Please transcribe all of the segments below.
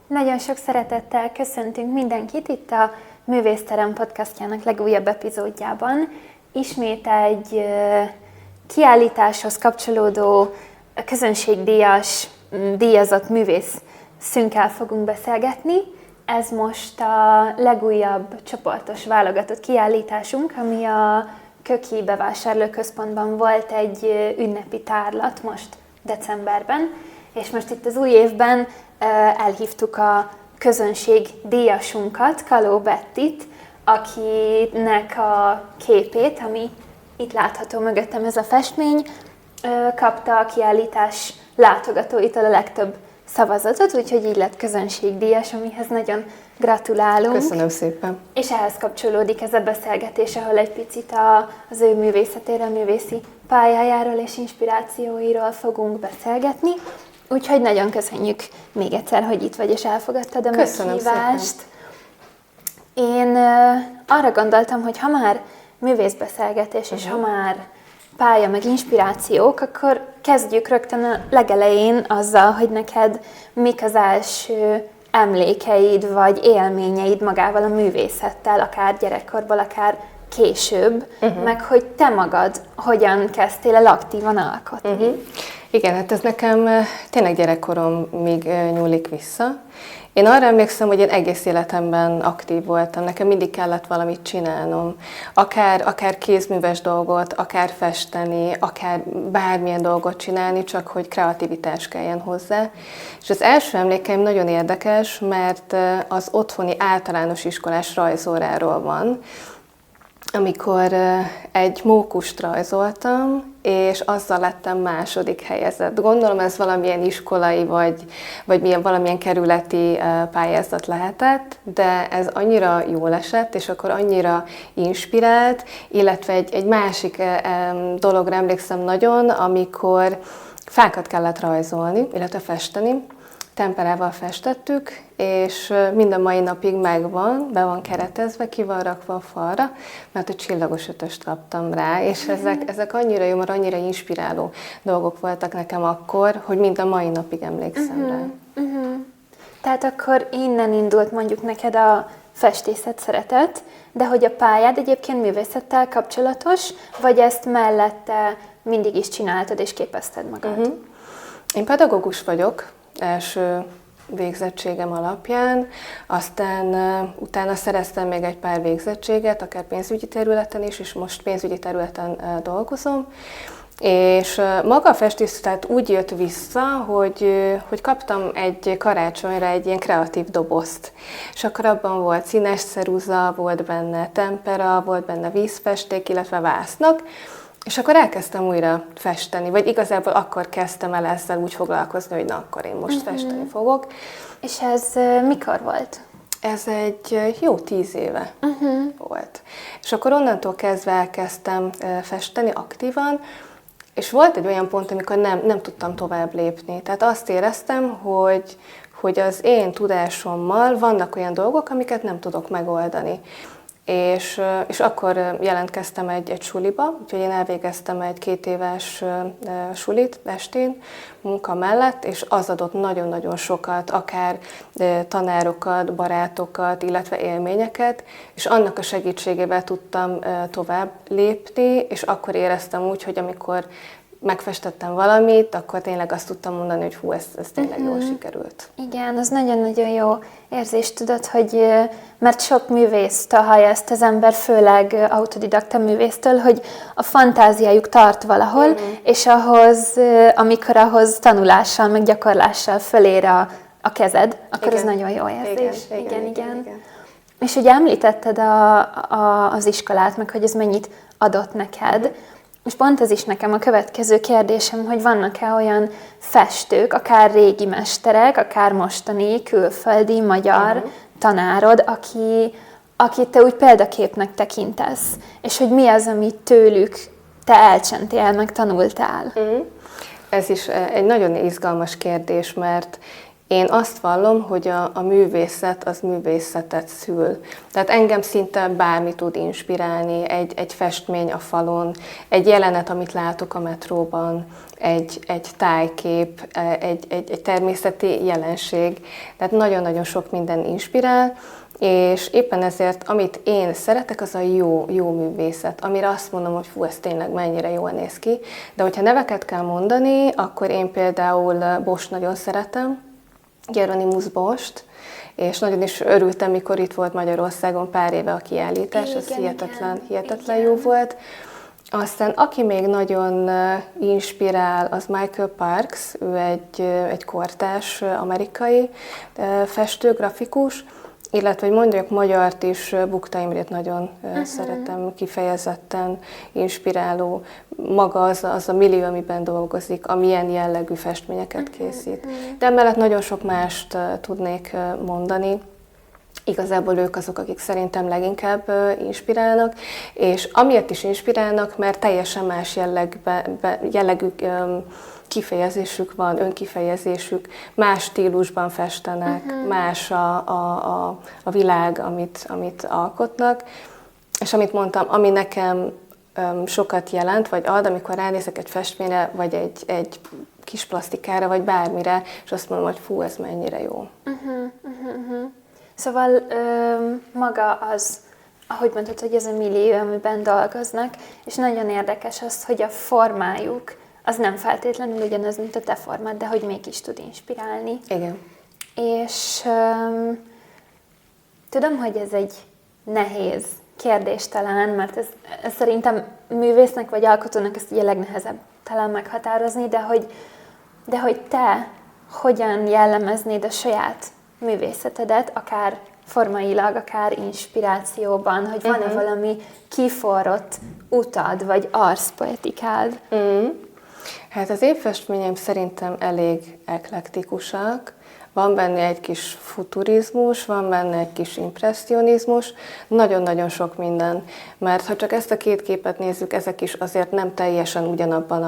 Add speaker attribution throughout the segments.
Speaker 1: Nagyon sok szeretettel köszöntünk mindenkit itt a Művészterem podcastjának legújabb epizódjában. Ismét egy kiállításhoz kapcsolódó közönségdíjas, díjazott művészünkkel fogunk beszélgetni. Ez most a legújabb csoportos válogatott kiállításunk, ami a Köki bevásárlóközpontban volt egy ünnepi tárlat most decemberben, és most itt az új évben elhívtuk a közönség díjasunkat, Kaló Bettit, akinek a képét, ami itt látható mögöttem, ez a festmény, kapta a kiállítás látogatóitól a legtöbb szavazatot, úgyhogy így lett közönségdíjas, amihez nagyon gratulálunk.
Speaker 2: Köszönöm szépen.
Speaker 1: És ehhez kapcsolódik ez a beszélgetés, ahol egy picit az ő művészetéről, művészi pályájáról és inspirációiról fogunk beszélgetni. Úgyhogy nagyon köszönjük még egyszer, hogy itt vagy és elfogadtad a meghívást. Én arra gondoltam, hogy ha már művészbeszélgetés, és ha már pálya, meg inspirációk, akkor kezdjük rögtön a legelején azzal, hogy neked mik az első emlékeid, vagy élményeid magával a művészettel, akár gyerekkorból, akár később, meg hogy te magad hogyan kezdtél el aktívan alkotni.
Speaker 2: Igen, hát ez nekem tényleg gyerekkoromig nyúlik vissza. Én arra emlékszem, hogy én egész életemben aktív voltam, nekem mindig kellett valamit csinálnom. Akár kézműves dolgot, akár festeni, akár bármilyen dolgot csinálni, csak hogy kreativitás kelljen hozzá. És az első emlékeim nagyon érdekes, mert az otthoni általános iskolás rajzóráról van, amikor egy mókust rajzoltam, és azzal lettem második helyezett. Gondolom ez valamilyen iskolai, vagy valamilyen kerületi pályázat lehetett, de ez annyira jól esett, és akkor annyira inspirált, illetve egy másik dologra emlékszem nagyon, amikor fákat kellett rajzolni, illetve festeni. Temperával festettük, és mind a mai napig megvan, be van keretezve, ki van rakva a falra, mert a csillagos ötöst kaptam rá, és ezek annyira jó, mert annyira inspiráló dolgok voltak nekem akkor, hogy mind a mai napig emlékszem rá.
Speaker 1: Tehát akkor innen indult mondjuk neked a festészet szeretet, de hogy a pályád egyébként művészettel kapcsolatos, vagy ezt mellette mindig is csináltad és képezted magad?
Speaker 2: Én pedagógus vagyok, első végzettségem alapján, aztán utána szereztem még egy pár végzettséget, akár pénzügyi területen is, és most pénzügyi területen dolgozom. És maga a festészet úgy jött vissza, hogy kaptam egy karácsonyra egy ilyen kreatív dobozt. És akkor abban volt színes ceruza, volt benne tempera, volt benne vízfesték, illetve vásznak. És akkor elkezdtem újra festeni, vagy igazából akkor kezdtem el ezzel úgy foglalkozni, hogy na, akkor én most festeni fogok.
Speaker 1: És ez mikor volt?
Speaker 2: Ez egy jó 10 éve volt. És akkor onnantól kezdve elkezdtem festeni aktívan, és volt egy olyan pont, amikor nem tudtam tovább lépni. Tehát azt éreztem, hogy az én tudásommal vannak olyan dolgok, amiket nem tudok megoldani. És akkor jelentkeztem egy suliba, úgyhogy én elvégeztem egy 2 éves sulit estén munka mellett, és az adott nagyon-nagyon sokat, akár tanárokat, barátokat, illetve élményeket, és annak a segítségével tudtam tovább lépni, és akkor éreztem úgy, hogy amikor megfestettem valamit, akkor tényleg azt tudtam mondani, hogy hú, ez tényleg jól sikerült.
Speaker 1: Igen, az nagyon-nagyon jó érzés, tudod, hogy mert sok művésztől hallja ezt az ember, főleg autodidakta művésztől, hogy a fantáziájuk tart valahol, és amikor ahhoz tanulással, meg gyakorlással fölér a kezed, akkor ez nagyon jó érzés. Igen. És ugye említetted az iskolát, meg hogy ez mennyit adott neked, és pont ez is nekem a következő kérdésem, hogy vannak-e olyan festők, akár régi mesterek, akár mostani, külföldi, magyar tanárod, akit te úgy példaképnek tekintesz, és hogy mi az, amit tőlük te elcsentél, meg tanultál?
Speaker 2: Ez is egy nagyon izgalmas kérdés, mert Én azt vallom, hogy a művészet az művészetet szül. Tehát engem szinte bármi tud inspirálni, egy festmény a falon, egy jelenet, amit látok a metróban, egy tájkép, egy természeti jelenség. Tehát nagyon-nagyon sok minden inspirál, és éppen ezért, amit én szeretek, az a jó művészet, amire azt mondom, hogy fú, ez tényleg mennyire jól néz ki. De hogyha neveket kell mondani, akkor én például Bost nagyon szeretem, Hieronymus Bost, és nagyon is örültem, mikor itt volt Magyarországon pár éve a kiállítás, az hihetetlen jó volt. Aztán aki még nagyon inspirál, az Michael Parks, ő egy kortárs amerikai festő, grafikus, illetve, hogy mondjak magyart is, Bukta Imrét nagyon szeretem, kifejezetten inspiráló. Maga az a millió, amiben dolgozik, amilyen jellegű festményeket készít. De emellett nagyon sok mást tudnék mondani. Igazából ők azok, akik szerintem leginkább inspirálnak, és amiért is inspirálnak, mert teljesen más jellegű kifejezésük van, önkifejezésük, más stílusban festenek, más a világ, amit alkotnak. És amit mondtam, ami nekem sokat jelent, vagy ad, amikor ránézek egy festményre, vagy egy kis plastikára, vagy bármire, és azt mondom, hogy fú, ez mennyire jó.
Speaker 1: Szóval maga az, ahogy mondtad, hogy ez a millió, amiben dolgoznak, és nagyon érdekes az, hogy a formájuk az nem feltétlenül ugyanaz, mint a te formád, de hogy mégis tud inspirálni.
Speaker 2: Igen.
Speaker 1: És tudom, hogy ez egy nehéz kérdés talán, mert ez szerintem művésznek vagy alkotónak ezt ugye legnehezebb talán meghatározni, de hogy te hogyan jellemeznéd a saját művészetedet, akár formailag, akár inspirációban, hogy van-e valami kiforrott utad, vagy arszpoetikád?
Speaker 2: Hát az én festményeim szerintem elég eklektikusak. Van benne egy kis futurizmus, van benne egy kis impresszionizmus, nagyon-nagyon sok minden. Mert ha csak ezt a két képet nézzük, ezek is azért nem teljesen ugyanabban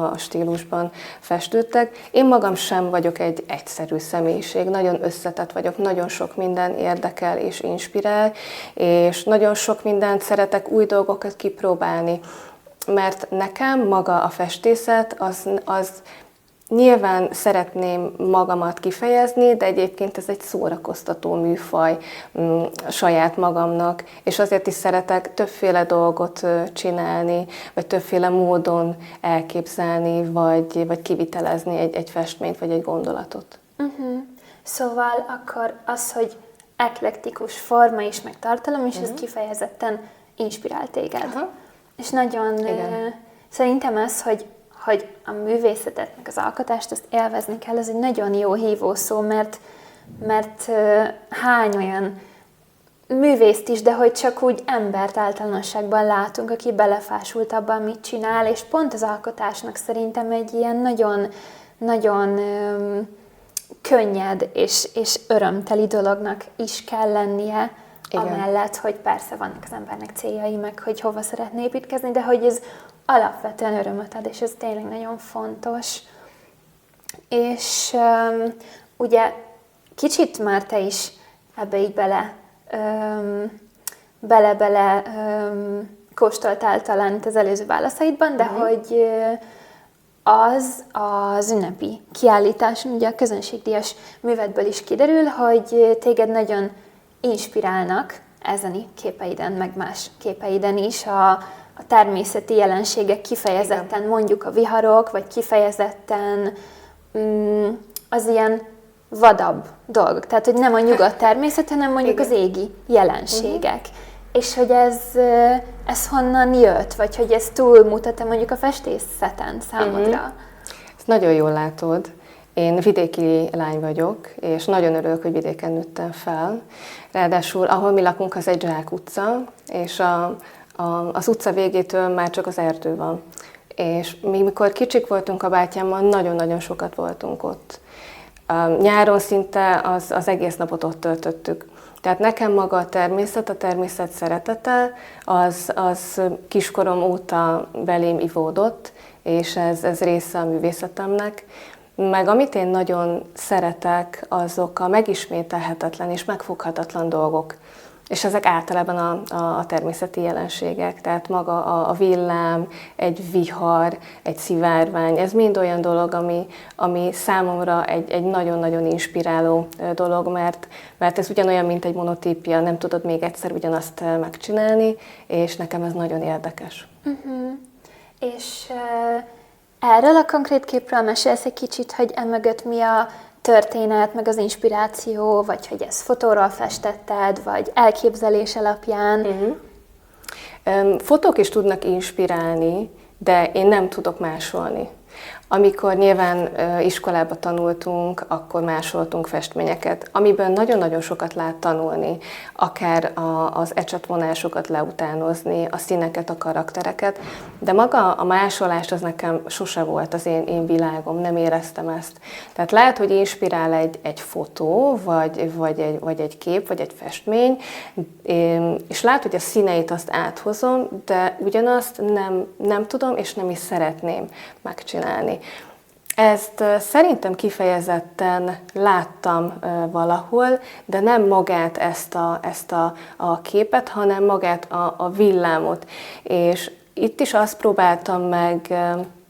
Speaker 2: a stílusban festődtek. Én magam sem vagyok egy egyszerű személyiség, nagyon összetett vagyok, nagyon sok minden érdekel és inspirál, és nagyon sok mindent szeretek, új dolgokat kipróbálni. Mert nekem maga a festészet, az nyilván szeretném magamat kifejezni, de egyébként ez egy szórakoztató műfaj saját magamnak, és azért is szeretek többféle dolgot csinálni, vagy többféle módon elképzelni, vagy kivitelezni egy festményt, vagy egy gondolatot.
Speaker 1: Szóval akkor az, hogy eklektikus forma is, meg tartalom, és ez kifejezetten inspirál téged.
Speaker 2: Aha.
Speaker 1: És nagyon szerintem ez, hogy a művészetet, meg az alkotást, azt élvezni kell, ez egy nagyon jó hívószó, mert hány olyan művészt is, de hogy csak úgy embert általánosságban látunk, aki belefásult abban, amit csinál, és pont az alkotásnak szerintem egy ilyen nagyon, nagyon könnyed és örömteli dolognak is kell lennie, igen. Amellett, hogy persze vannak az embernek céljai, meg hogy hova szeretne építkezni, de hogy ez alapvetően örömöt ad, és ez tényleg nagyon fontos. És ugye kicsit már te is ebbe így bele kóstoltál talán itt az előző válaszaidban, de hogy az ünnepi kiállításon, ugye a közönségdíjas művedből is kiderül, hogy téged nagyon inspirálnak ezen képeiden, meg más képeiden is a természeti jelenségek, kifejezetten igen. Mondjuk a viharok, vagy kifejezetten az ilyen vadabb dolgok. Tehát, hogy nem a nyugodt természet, hanem mondjuk igen. Az égi jelenségek. És hogy ez honnan jött, vagy hogy ez túlmutat-e mondjuk a festészeten számodra?
Speaker 2: Ezt nagyon jól látod. Én vidéki lány vagyok, és nagyon örülök, hogy vidéken nőttem fel. Ráadásul, ahol mi lakunk, az egy zsákutca, és az utca végétől már csak az erdő van. És mi, mikor kicsik voltunk a bátyámmal, nagyon-nagyon sokat voltunk ott. Nyáron szinte az egész napot ott töltöttük. Tehát nekem maga a természet szeretete, az kiskorom óta belém ivódott, és ez része a művészetemnek. Meg amit én nagyon szeretek, azok a megismételhetetlen és megfoghatatlan dolgok. És ezek általában a természeti jelenségek, tehát maga a villám, egy vihar, egy szivárvány, ez mind olyan dolog, ami számomra egy nagyon-nagyon inspiráló dolog, mert ez ugyanolyan, mint egy monotípia, nem tudod még egyszer ugyanazt megcsinálni, és nekem ez nagyon érdekes.
Speaker 1: És erről a konkrét képről mesélsz egy kicsit, hogy emögött mi a történet, meg az inspiráció, vagy hogy ezt fotóról festetted, vagy elképzelés alapján?
Speaker 2: Fotók is tudnak inspirálni, de én nem tudok másolni. Amikor nyilván iskolába tanultunk, akkor másoltunk festményeket, amiből nagyon-nagyon sokat lehet tanulni, akár az ecsetvonásokat leutánozni, a színeket, a karaktereket, de maga a másolás az nekem sose volt az én világom, nem éreztem ezt. Tehát lehet, hogy inspirál egy fotó, vagy egy kép, vagy egy festmény, és lehet, hogy a színeit azt áthozom, de ugyanazt nem tudom, és nem is szeretném megcsinálni. Ezt szerintem kifejezetten láttam valahol, de nem magát ezt a képet, hanem magát a villámot. És itt is azt próbáltam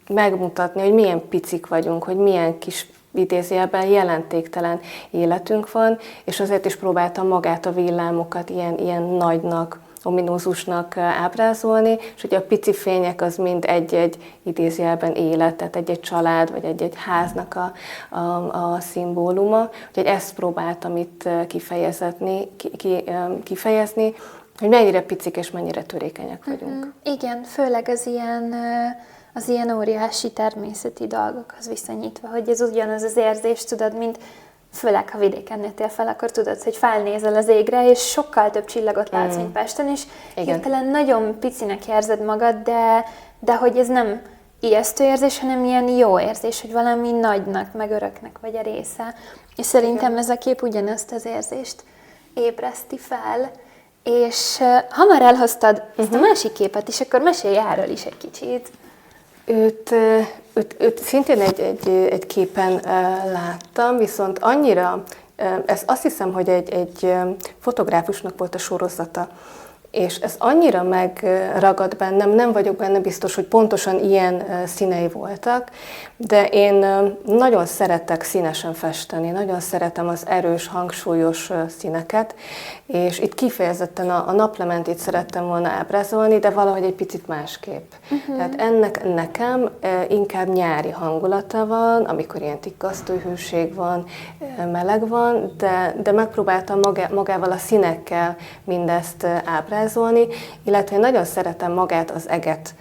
Speaker 2: megmutatni, hogy milyen picik vagyunk, hogy milyen kis idézőjelben jelentéktelen életünk van, és azért is próbáltam magát a villámokat ilyen nagynak, ominózusnak ábrázolni, és ugye a pici fények az mind egy idézőjelben élet, tehát egy család, vagy egy háznak a szimbóluma. Úgyhogy ezt próbáltam itt kifejezni, hogy mennyire picik és mennyire törékenyek vagyunk.
Speaker 1: Igen, főleg az ilyen óriási természeti dolgokhoz viszonyítva, hogy ez ugyanaz az érzés, tudod, mint főleg, ha vidéken nőttél fel, akkor tudod, hogy felnézel az égre, és sokkal több csillagot látsz, mint Pesten, és hirtelen nagyon picinek érzed magad, de hogy ez nem ijesztő érzés, hanem ilyen jó érzés, hogy valami nagynak, meg öröknek vagy a része. És szerintem ez a kép ugyanazt az érzést ébreszti fel. És ha már elhoztad ezt a másik képet is, akkor mesélj erről is egy kicsit.
Speaker 2: Őt szintén egy képen láttam, viszont annyira, ez azt hiszem, hogy egy fotográfusnak volt a sorozata, és ez annyira megragad bennem, nem vagyok benne biztos, hogy pontosan ilyen színei voltak, de én nagyon szeretek színesen festeni, nagyon szeretem az erős, hangsúlyos színeket, és itt kifejezetten a naplementét szerettem volna ábrázolni, de valahogy egy picit másképp. Tehát ennek nekem inkább nyári hangulata van, amikor ilyen tikkasztó hőség van, meleg van, de megpróbáltam magával a színekkel mindezt ábrázolni, illetve én nagyon szeretem magát az eget,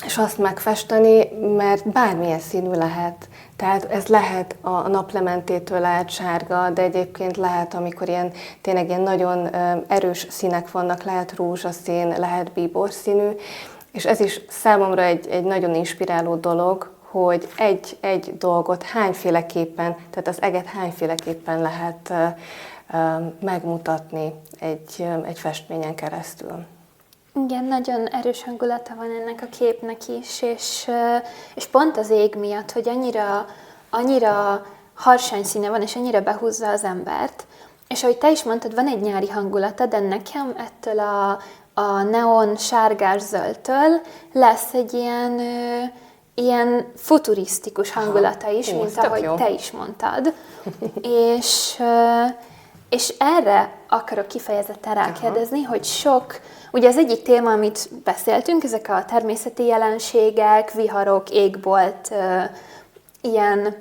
Speaker 2: és azt megfesteni, mert bármilyen színű lehet. Tehát ez lehet a naplementétől lehet sárga, de egyébként lehet, amikor tényleg ilyen nagyon erős színek vannak, lehet rózsaszín, lehet bíborszínű, és ez is számomra egy nagyon inspiráló dolog, hogy egy dolgot hányféleképpen, tehát az eget hányféleképpen lehet megmutatni egy festményen keresztül.
Speaker 1: Igen, nagyon erős hangulata van ennek a képnek is, és pont az ég miatt, hogy annyira harsány színe van, és annyira behúzza az embert. És ahogy te is mondtad, van egy nyári hangulata, de nekem ettől a neon sárgás-zöldtől lesz egy ilyen futurisztikus hangulata is, mint ahogy jó. Te is mondtad. És erre akarok kifejezetten rákérdezni, hogy ugye az egyik téma, amit beszéltünk, ezek a természeti jelenségek, viharok, égbolt, ilyen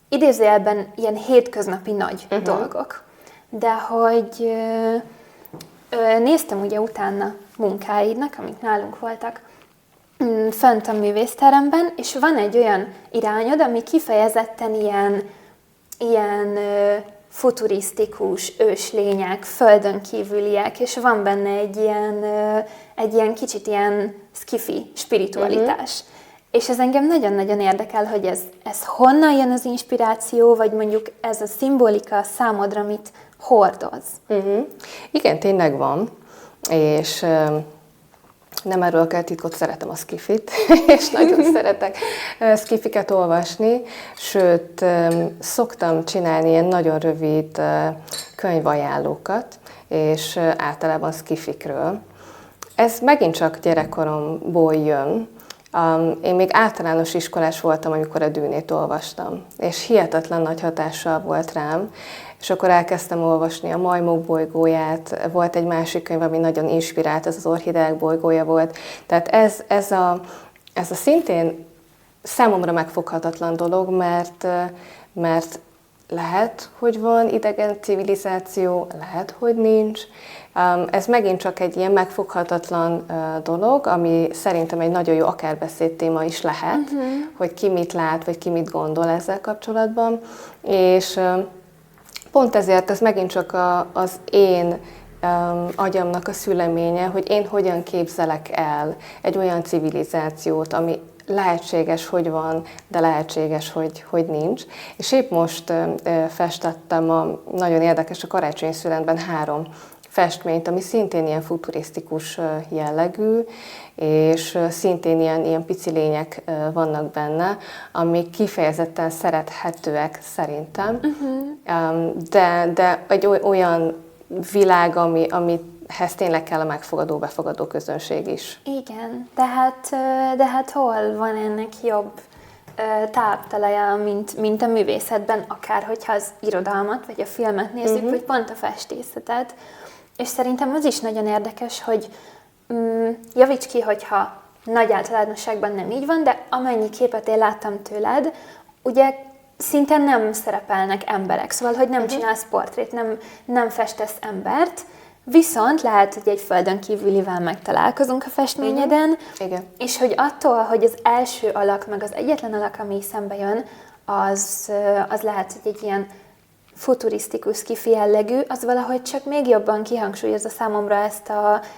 Speaker 1: idézőjelben ilyen hétköznapi nagy dolgok. De hogy néztem ugye utána munkáidnak, amik nálunk voltak, fönt a művészteremben, és van egy olyan irányod, ami kifejezetten ilyen futurisztikus őslények, földön kívüliek, és van benne egy ilyen kicsit ilyen skifi spiritualitás. És ez engem nagyon-nagyon érdekel, hogy ez honnan jön az inspiráció, vagy mondjuk ez a szimbolika számodra, amit hordoz.
Speaker 2: Igen, tényleg van, és Nem erről kell titkot, szeretem a skifit, és nagyon szeretek skifiket olvasni, sőt, szoktam csinálni ilyen nagyon rövid könyvajánlókat, és általában skifikről. Ez megint csak gyerekkoromból jön. Én még általános iskolás voltam, amikor a Dűnét olvastam, és hihetetlen nagy hatással volt rám, és akkor elkezdtem olvasni a Majmok bolygóját, volt egy másik könyv, ami nagyon inspirált, ez az Orchideák bolygója volt. Tehát ez a szintén számomra megfoghatatlan dolog, mert lehet, hogy van idegen civilizáció, lehet, hogy nincs. Ez megint csak egy ilyen megfoghatatlan dolog, ami szerintem egy nagyon jó akár téma is lehet, hogy ki mit lát, vagy ki mit gondol ezzel kapcsolatban. És pont ezért ez megint csak az én agyamnak a szüleménye, hogy én hogyan képzelek el egy olyan civilizációt, ami lehetséges, hogy van, de lehetséges, hogy nincs. És épp most festettem nagyon érdekes a karácsonyi szünetben 3 festményt, ami szintén ilyen futurisztikus jellegű, és szintén ilyen pici lények vannak benne, amik kifejezetten szerethetőek szerintem, de egy olyan világ, amihez tényleg kell a megfogadó, befogadó közönség is.
Speaker 1: Igen, de hát hol van ennek jobb táptalaja, mint a művészetben, akár hogyha az irodalmat, vagy a filmet nézzük, vagy pont a festészetet. És szerintem az is nagyon érdekes, hogy javíts ki, hogyha nagy általánosságban nem így van, de amennyi képet én láttam tőled, ugye szinte nem szerepelnek emberek, szóval, hogy nem csinálsz portrét, nem festesz embert, viszont lehet, hogy egy földön kívülivel megtalálkozunk a festményeden,
Speaker 2: Igen.
Speaker 1: és hogy attól, hogy az első alak, meg az egyetlen alak, ami szembe jön, az lehet, hogy egy ilyen futurisztikus, skifi jellegű, az valahogy csak még jobban kihangsúlyozza számomra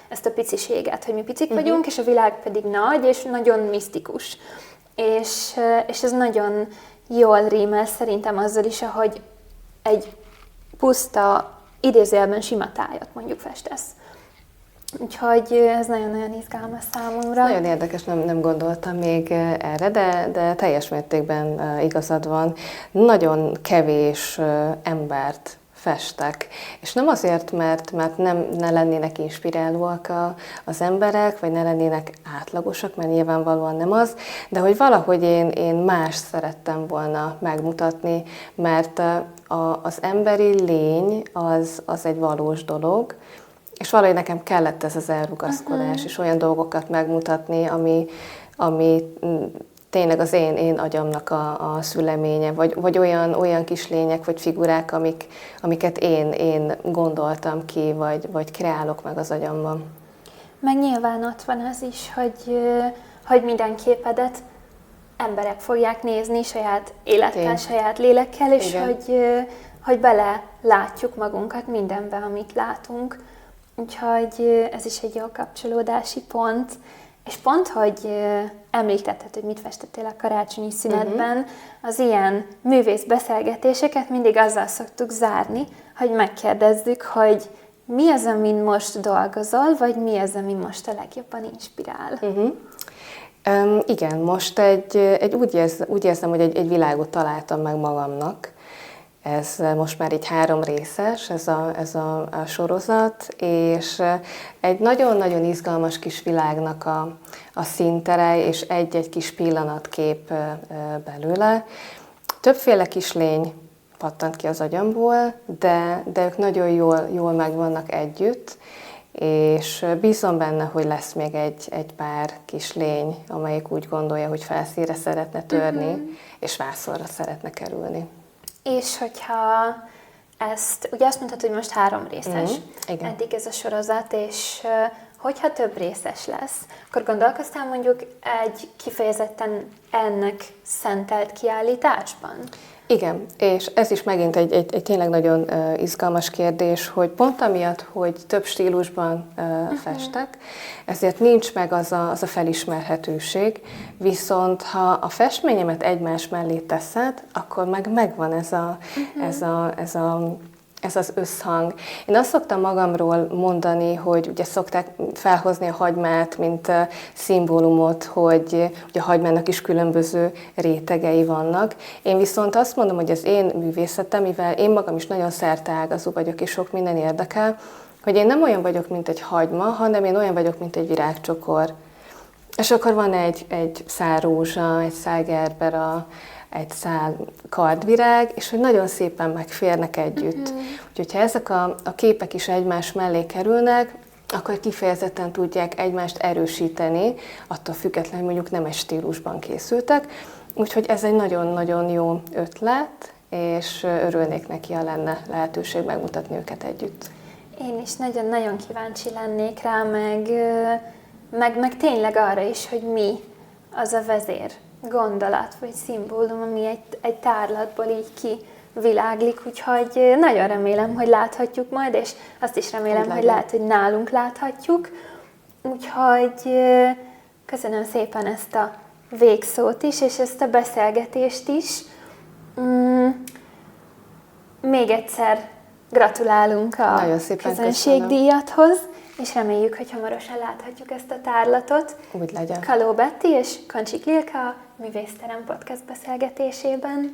Speaker 1: ezt a piciséget, hogy mi picik vagyunk, és a világ pedig nagy, és nagyon misztikus. És ez nagyon jól rímel szerintem azzal is, ahogy egy puszta, idézőjelben sima tájat mondjuk festesz. Úgyhogy ez nagyon-nagyon izgalmas számomra.
Speaker 2: Ez nagyon érdekes, nem gondoltam még erre, de teljes mértékben igazad van. Nagyon kevés embert festek. És nem azért, mert ne lennének inspirálóak az emberek, vagy ne lennének átlagosak, mert nyilvánvalóan nem az, de hogy valahogy én más szerettem volna megmutatni, mert az emberi lény az egy valós dolog, és valahogy nekem kellett ez az elrugaszkodás, és olyan dolgokat megmutatni, ami tényleg az én agyamnak a szüleménye, vagy olyan kis lények, vagy figurák, amiket én gondoltam ki, vagy kreálok meg az agyamban.
Speaker 1: Meg nyilván ott van az is, hogy minden képedet emberek fogják nézni saját élettel, saját lélekkel, és hogy bele látjuk magunkat mindenbe, amit látunk. Úgyhogy ez is egy jó kapcsolódási pont. És pont, hogy említetted, hogy mit festettél a karácsonyi szünetben, az ilyen művész beszélgetéseket mindig azzal szoktuk zárni, hogy megkérdezzük, hogy mi az, amin most dolgozol, vagy mi az, ami most a legjobban inspirál.
Speaker 2: Igen, most úgy érzem, hogy egy világot találtam meg magamnak. Ez most már így 3 részes, ez a sorozat, és egy nagyon-nagyon izgalmas kis világnak a színtere, és egy-egy kis pillanatkép belőle. Többféle kis lény pattant ki az agyamból, de ők nagyon jól megvannak együtt, és bízom benne, hogy lesz még egy pár kis lény, amelyik úgy gondolja, hogy felszínre szeretne törni, és vászorra szeretne kerülni.
Speaker 1: És hogyha ugye azt mondtad, hogy most 3 részes, eddig ez a sorozat, és hogyha több részes lesz, akkor gondolkoztál mondjuk egy kifejezetten ennek szentelt kiállításban?
Speaker 2: Igen, és ez is megint egy tényleg nagyon izgalmas kérdés, hogy pont amiatt, hogy több stílusban festek, ezért nincs meg az a felismerhetőség, viszont ha a festményemet egymás mellé teszed, akkor megvan ez ez az összhang. Én azt szoktam magamról mondani, hogy ugye szokták felhozni a hagymát, mint szimbólumot, hogy ugye a hagymának is különböző rétegei vannak. Én viszont azt mondom, hogy az én művészetem, mivel én magam is nagyon szerteágazó vagyok, és sok minden érdekel, hogy én nem olyan vagyok, mint egy hagyma, hanem én olyan vagyok, mint egy virágcsokor. És akkor van egy szál rózsa, egy szál gerbera, egy szál kardvirág, és hogy nagyon szépen megférnek együtt. Úgyhogy ha ezek a képek is egymás mellé kerülnek, akkor kifejezetten tudják egymást erősíteni, attól függetlenül mondjuk nem egy stílusban készültek. Úgyhogy ez egy nagyon-nagyon jó ötlet, és örülnék neki, ha lenne lehetőség megmutatni őket együtt.
Speaker 1: Én is nagyon-nagyon kíváncsi lennék rá, meg tényleg arra is, hogy mi az a vezér gondolat, vagy szimbólum, ami egy tárlatból így kiviláglik, úgyhogy nagyon remélem, hogy láthatjuk majd, és azt is remélem, hogy lehet, hogy nálunk láthatjuk. Úgyhogy köszönöm szépen ezt a végszót is, és ezt a beszélgetést is. Még egyszer gratulálunk a közönségdíjathoz, és reméljük, hogy hamarosan láthatjuk ezt a tárlatot.
Speaker 2: Úgy legyen.
Speaker 1: Kaló Betti és Kancsik Lilka a Művészterem podcast beszélgetésében.